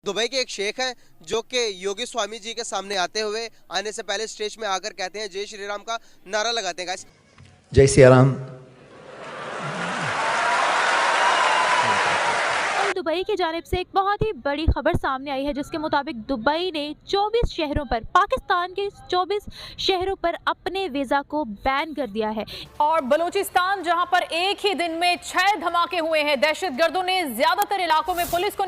Dubai के एक शेख हैं जो कि योगी स्वामी जी के सामने आने से पहले स्टेज में आकर कहते हैं जय श्री राम का नारा लगाते हैं। गाइस, जय श्री राम। दुबई की जानिब से एक बहुत ही बड़ी खबर सामने आई है जिसके मुताबिक दुबई ने 24 शहरों पर, पाकिस्तान के 24 शहरों पर अपने वीजा को बैन कर दिया है। और बलूचिस्तान जहां पर एक ही दिन में 6 धमाके हुए हैं, दहशतगर्दों ने ज्यादातर इलाकों में पुलिस को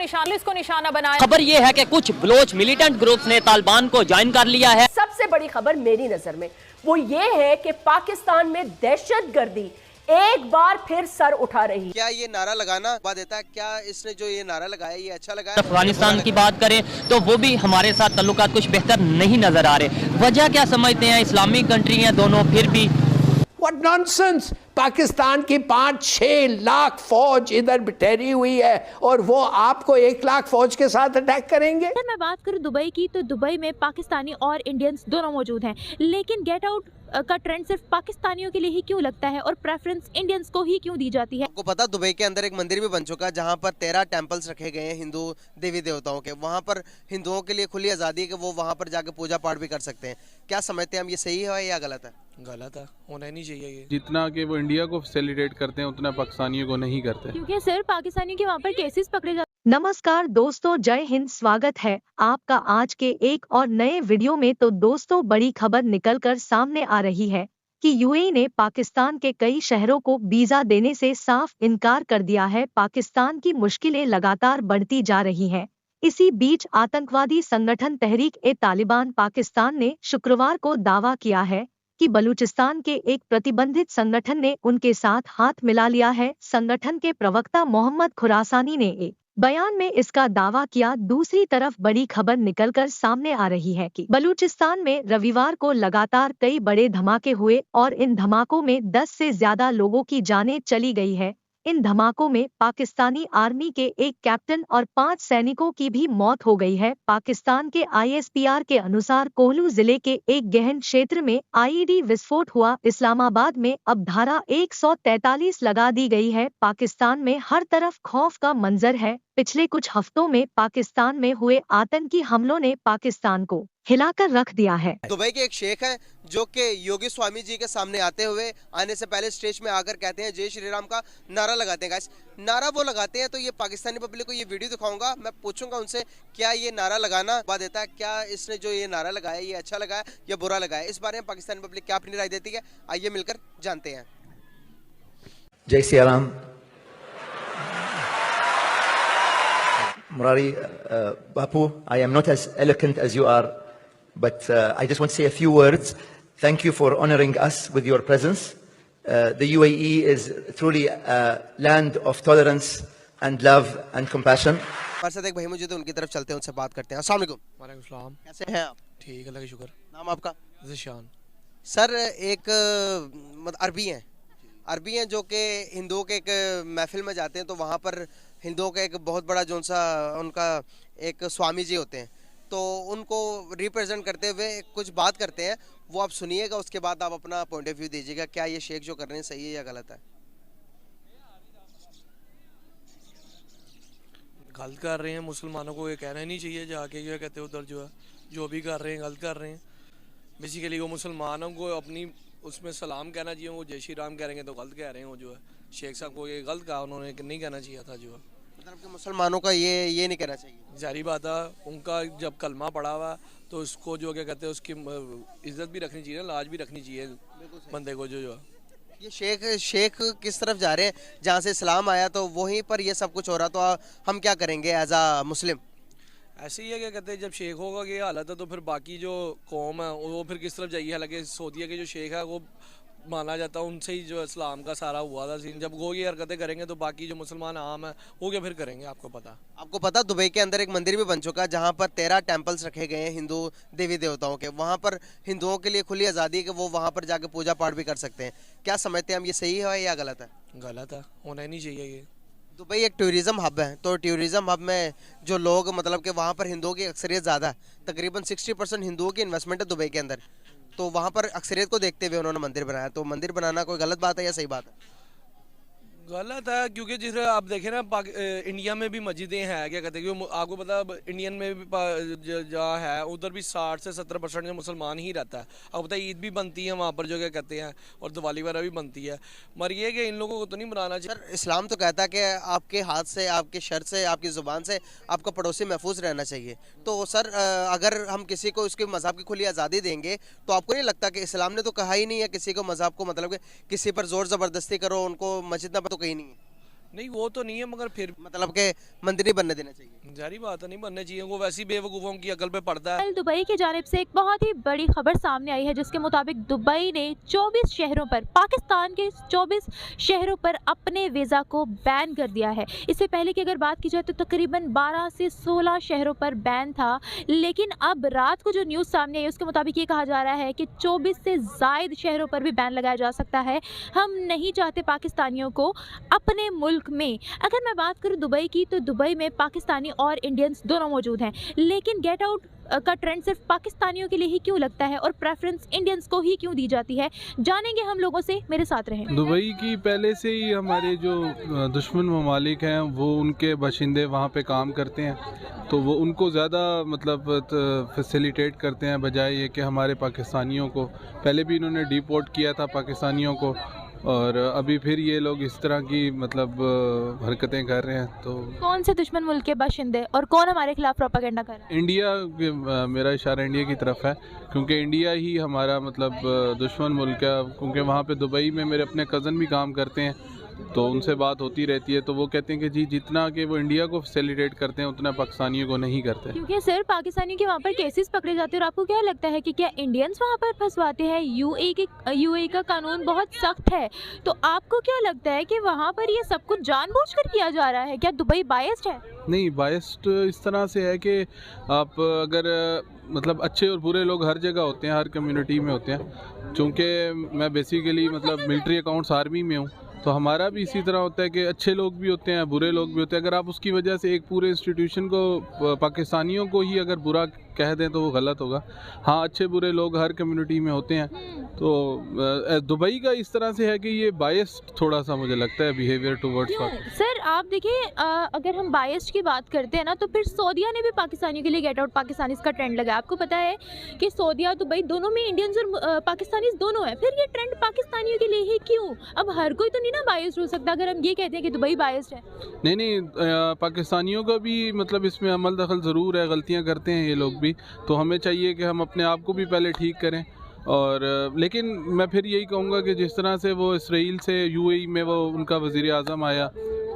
निशाना बनाया। खबर ये है कि कुछ बलोच मिलिटेंट ग्रुप्स ने तालिबान को ज्वाइन कर लिया है। सबसे बड़ी खबर मेरी नजर में वो ये है कि पाकिस्तान में दहशतगर्दी एक बार फिर सर उठा रही। क्या ये नारा लगाना बात देता है? क्या इसने जो ये नारा लगाया ये अच्छा लगा? अफगानिस्तान की बात करें तो वो भी हमारे साथ ताल्लुकात कुछ बेहतर नहीं नजर आ रहे। वजह क्या समझते हैं? इस्लामिक कंट्री हैं दोनों, फिर भी What nonsense! पाकिस्तान की 5-6 लाख फौज इधर ठहरी हुई है और वो आपको 1 लाख फौज के साथ अटैक करेंगे। अगर मैं बात करूं दुबई की तो दुबई में पाकिस्तानी और इंडियंस दोनों मौजूद हैं, लेकिन गेट आउट का ट्रेंड सिर्फ पाकिस्तानियों के लिए ही क्यों लगता है और प्रेफरेंस इंडियंस को ही क्यों दी जाती है? आपको पता दुबई के अंदर एक मंदिर भी बन चुका है जहां पर 13 टेम्पल्स रखे गए हैं हिंदू देवी देवताओं के। वहां पर हिंदुओं के लिए खुली आजादी है कि वो वहां पर जाके पूजा पाठ भी कर सकते हैं। क्या समझते हैं हम, ये सही है या गलत है? गलत है, होना ही नहीं चाहिए ये। जितना कि वो इंडिया को फैसिलिटेट करते हैं उतना पाकिस्तानियों को नहीं करते, क्योंकि सिर्फ पाकिस्तानियों के वहाँ पर केसेस पकड़े जाते। नमस्कार दोस्तों, जय हिंद। स्वागत है आपका आज के एक और नए वीडियो में। तो दोस्तों, बड़ी खबर निकलकर सामने आ रही है कि यूएई ने पाकिस्तान के कई शहरों को वीजा देने से साफ इनकार कर दिया है। पाकिस्तान की मुश्किलें लगातार बढ़ती जा रही हैं। इसी बीच आतंकवादी संगठन तहरीक-ए-तालिबान पाकिस्तान ने शुक्रवार को दावा किया है कि बलूचिस्तान के एक प्रतिबंधित संगठन ने उनके साथ हाथ मिला लिया है। संगठन के प्रवक्ता मोहम्मद खुरासानी ने एक बयान में इसका दावा किया। दूसरी तरफ बड़ी खबर निकलकर सामने आ रही है कि बलूचिस्तान में रविवार को लगातार कई बड़े धमाके हुए और इन धमाकों में 10 से ज्यादा लोगों की जानें चली गई है। इन धमाकों में पाकिस्तानी आर्मी के एक कैप्टन और 5 सैनिकों की भी मौत हो गई है। पाकिस्तान के ISPR के अनुसार कोहलू जिले के एक गहन क्षेत्र में IED विस्फोट हुआ। इस्लामाबाद में अब धारा 143 लगा दी गई है। पाकिस्तान में हर तरफ खौफ का मंजर है। पिछले कुछ हफ्तों में पाकिस्तान में हुए आतंकी हमलों ने पाकिस्तान को हिलाकर रख दिया है। दुबई के एक शेख हैं जो कि योगी स्वामी जी के सामने आने से पहले स्टेज में आकर कहते हैं जय श्री राम का नारा लगाते हैं। गाइस, नारा वो लगाते हैं तो ये पाकिस्तानी पब्लिक को ये वीडियो दिखाऊंगा, मैं पूछूंगा उनसे क्या ये नारा लगाना बात देता है? क्या इसने जो ये नारा लगाया ये अच्छा लगा या बुरा लगा है? इस बारे में पाकिस्तानी पब्लिक क्या अपनी राय देती है, आइए मिलकर जानते हैं। जय Shri Ram. Murari, Bapu, I am not as eloquent as you are, but I just want to say a few words. Thank you for honoring us with your presence. The UAE is truly a land of tolerance and love and compassion. एक भाई मुझे तो उनकी तरफ चलते हैं, उनसे बात करते हैं। अस्सलाम वालेकुम। वालेकुम सलाम। कैसे हैं आप? ठीक, अल्लाह का शुक्र। नाम आपका? ज़िशान। सर, एक अरबी हैं जो कि हिंदुओं के एक महफिल में जाते हैं तो वहाँ पर हिंदुओं का एक बहुत बड़ा जोन सा उनका एक स्वामी जी होते हैं, तो उनको रिप्रेजेंट करते हुए कुछ बात करते हैं, वो आप सुनिएगा, उसके बाद आप अपना पॉइंट ऑफ व्यू दीजिएगा क्या ये शेख जो कर रहे हैं सही है या गलत है। गलत कर रहे हैं, मुसलमानों को ये कहना ही नहीं चाहिए जाके ये कहते उधर जो भी कर रहे हैं गलत कर रहे हैं। बेसिकली वो मुसलमानों को अपनी उसमें सलाम कहना चाहिए, वो जय श्री राम कहेंगे तो गलत कह रहे हैं। वो जो है शेख साहब को ये गलत कहा, उन्होंने नहीं कहना चाहिए था। जो है मतलब कि मुसलमानों का ये नहीं कहना चाहिए। जारी बात है, उनका जब कलमा पड़ा हुआ तो उसको जो क्या कहते हैं उसकी इज्जत भी रखनी चाहिए, लाज भी रखनी चाहिए बंदे को। जो है ये शेख किस तरफ जा रहे हैं? जहाँ से इस्लाम आया तो वहीं पर ये सब कुछ हो रहा, तो हम क्या करेंगे एज आ मुस्लिम? ऐसे ही है, क्या कहते हैं जब शेख होगा ये हालत है तो फिर बाकी जो कौम है वो फिर किस तरफ जाइए। हालांकि सऊदीया के जो शेख है वो माना जाता है उनसे ही जो इस्लाम का सारा हुआ था सीन। जब वो ये हरकतें करेंगे तो बाकी जो मुसलमान आम है वो क्या फिर करेंगे? आपको पता दुबई के अंदर एक मंदिर भी बन चुका है जहाँ पर 13 टेम्पल्स रखे गए हैं हिंदू देवी देवताओं के। वहाँ पर हिंदुओं के लिए खुली आज़ादी है कि वो वहाँ पर जाके पूजा पाठ भी कर सकते हैं। क्या समझते हैं हम, ये सही है या गलत है? गलत है, होना ही नहीं चाहिए ये। दुबई एक टूरिज़्म हब है, तो टूरिज़्म हब में जो लोग मतलब कि वहाँ पर हिंदुओं की अक्सरियत ज़्यादा है, तकरीबन 60% हिंदुओं की इन्वेस्टमेंट है दुबई के अंदर, तो वहाँ पर अक्सरियत को देखते हुए उन्होंने मंदिर बनाया। तो मंदिर बनाना कोई गलत बात है या सही बात है? गलत है, क्योंकि जिस आप देखें ना इंडिया में भी मस्जिदें हैं, क्या कहते हैं, आपको पता है इंडियन में भी जहाँ है उधर भी 60 से 70% जो मुसलमान ही रहता है। आपको पता है ईद भी बनती है वहाँ पर, जो क्या कहते हैं, और दिवाली वगैरह भी बनती है, मगर ये कि इन लोगों को तो नहीं बनाना चाहिए। सर इस्लाम तो कहता है कि आपके हाथ से, आपके शर से, आपकी ज़ुबान से आपका पड़ोसी महफूज रहना चाहिए। तो सर अगर हम किसी को उसके मज़हब की खुली आज़ादी देंगे तो आपको नहीं लगता कि इस्लाम ने तो कहा ही नहीं है किसी को मज़हब को, मतलब कि किसी पर ज़ोर ज़बरदस्ती करो, उनको मस्जिद में तो कहीं नहीं है। नहीं वो तो नहीं है, मगर फिर मतलब के मंदिर नहीं बनने देना चाहिए। जारी बात है, नहीं बनने चाहिए, वो वैसी बेवकूफ़ों की अकल पे पड़ता है। कल दुबई की जानिब से एक बहुत ही बड़ी खबर सामने आई है जिसके मुताबिक दुबई ने 24 शहरों पर, पाकिस्तान के 24 शहरों पर अपने वीज़ा को बैन कर दिया है। इससे पहले की अगर बात की जाए तो तकरीबन 12 से 16 शहरों पर बैन था, लेकिन अब रात को जो न्यूज़ सामने आई उसके मुताबिक ये कहा जा रहा है कि 24 से ज़ायद शहरों पर भी बैन लगाया जा सकता है। हम नहीं चाहते पाकिस्तानियों को अपने मुल्क में। अगर मैं बात करूं दुबई की, तो दुबई में पाकिस्तानी और इंडियंस दोनों मौजूद हैं, लेकिन गेट आउट का ट्रेंड सिर्फ पाकिस्तानियों के लिए ही क्यों लगता है और प्रेफरेंस इंडियंस को ही क्यों दी जाती है, जानेंगे हम लोगों से, मेरे साथ रहें। दुबई की पहले से ही हमारे जो दुश्मन ममालिक हैं वो उनके बाशिंदे वहाँ पे काम करते हैं, तो वो उनको ज़्यादा मतलब फैसिलिटेट करते हैं बजाय ये कि हमारे पाकिस्तानियों को। पहले भी इन्होंने डिपोर्ट किया था पाकिस्तानियों को, और अभी फिर ये लोग इस तरह की मतलब हरकतें कर रहे हैं। तो कौन से दुश्मन मुल्क के बाशिंदे और कौन हमारे खिलाफ प्रोपेगेंडा कर रहा है? इंडिया, मेरा इशारा इंडिया की तरफ है, क्योंकि इंडिया ही हमारा मतलब दुश्मन मुल्क है। क्योंकि वहाँ पे दुबई में मेरे अपने कज़न भी काम करते हैं, तो उनसे बात होती रहती है, तो वो कहते हैं कि जी जितना कि वो इंडिया को फैसिलिटेट करते हैं उतना पाकिस्तानियों को नहीं करते। क्योंकि सर पाकिस्तानियों के वहाँ पर केसेस पकड़े जाते हैं, और आपको क्या लगता है कि क्या इंडियंस वहाँ पर फंसवाते हैं? यूएई का कानून बहुत सख्त है, तो आपको क्या लगता है कि वहाँ पर ये सब कुछ जानबूझकर किया जा रहा है? क्या दुबई बायस्ड है? नहीं, बायस्ड इस तरह से है कि आप अगर मतलब अच्छे और बुरे लोग हर जगह होते हैं, हर कम्युनिटी में होते हैं। चूँकि मैं बेसिकली मतलब मिलिट्री अकाउंट्स आर्मी में हूँ, तो हमारा भी इसी तरह होता है कि अच्छे लोग भी होते हैं, बुरे लोग भी होते हैं। अगर आप उसकी वजह से एक पूरे इंस्टीट्यूशन को, पाकिस्तानियों को ही अगर बुरा कह दें तो वो गलत होगा। हाँ, अच्छे बुरे लोग हर कम्युनिटी में होते हैं। तो दुबई का इस तरह से है कि ये बायस्ड थोड़ा सा मुझे लगता है बिहेवियर टुवर्ड्स पाकिस्तान। सर आप देखिए, अगर हम बायस्ड की बात करते हैं ना, तो फिर सऊदीया ने भी पाकिस्तानियों के लिए गेट आउट पाकिस्तानीज का ट्रेंड लगाया। आपको पता है कि सऊदीया दुबई दोनों में इंडियंस और पाकिस्तानीज दोनों हैं, फिर ये ट्रेंड पाकिस्तानियों के लिए ही क्यों? अब हर कोई तो नहीं ना बायस्ड हो सकता अगर हम ये कहते हैं कि दुबई बायस्ड है। नहीं, पाकिस्तानियों का भी मतलब इसमें अमल दखल ज़रूर है, गलतियाँ करते हैं ये लोग भी, तो हमें चाहिए कि हम अपने आप को भी पहले ठीक करें। और लेकिन मैं फिर यही कहूँगा कि जिस तरह से वो इसराइल से यूएई में वो उनका वज़ीर आज़म आया,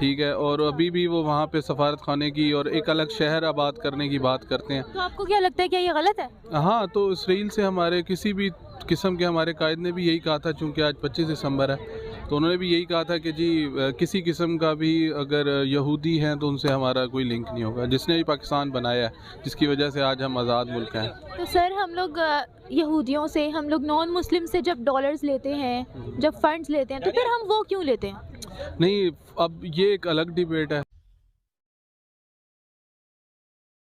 ठीक है, और अभी भी वो वहाँ पे सफारत खाने की और एक अलग शहर आबाद करने की बात करते हैं, तो आपको क्या लगता है, क्या ये गलत है? हाँ, तो इसराइल से हमारे किसी भी किस्म के, हमारे कायद ने भी यही कहा था, चूँकि आज 25 दिसंबर है, तो उन्होंने भी यही कहा था कि जी किसी किस्म का भी अगर यहूदी हैं तो उनसे हमारा कोई लिंक नहीं होगा, जिसने भी पाकिस्तान बनाया है, जिसकी वजह से आज हम आज़ाद मुल्क हैं। तो सर हम लोग यहूदियों से, हम लोग नॉन मुस्लिम से जब डॉलर्स लेते हैं, जब फंड्स लेते हैं, तो फिर हम वो क्यों लेते हैं? नहीं, अब ये एक अलग डिबेट है।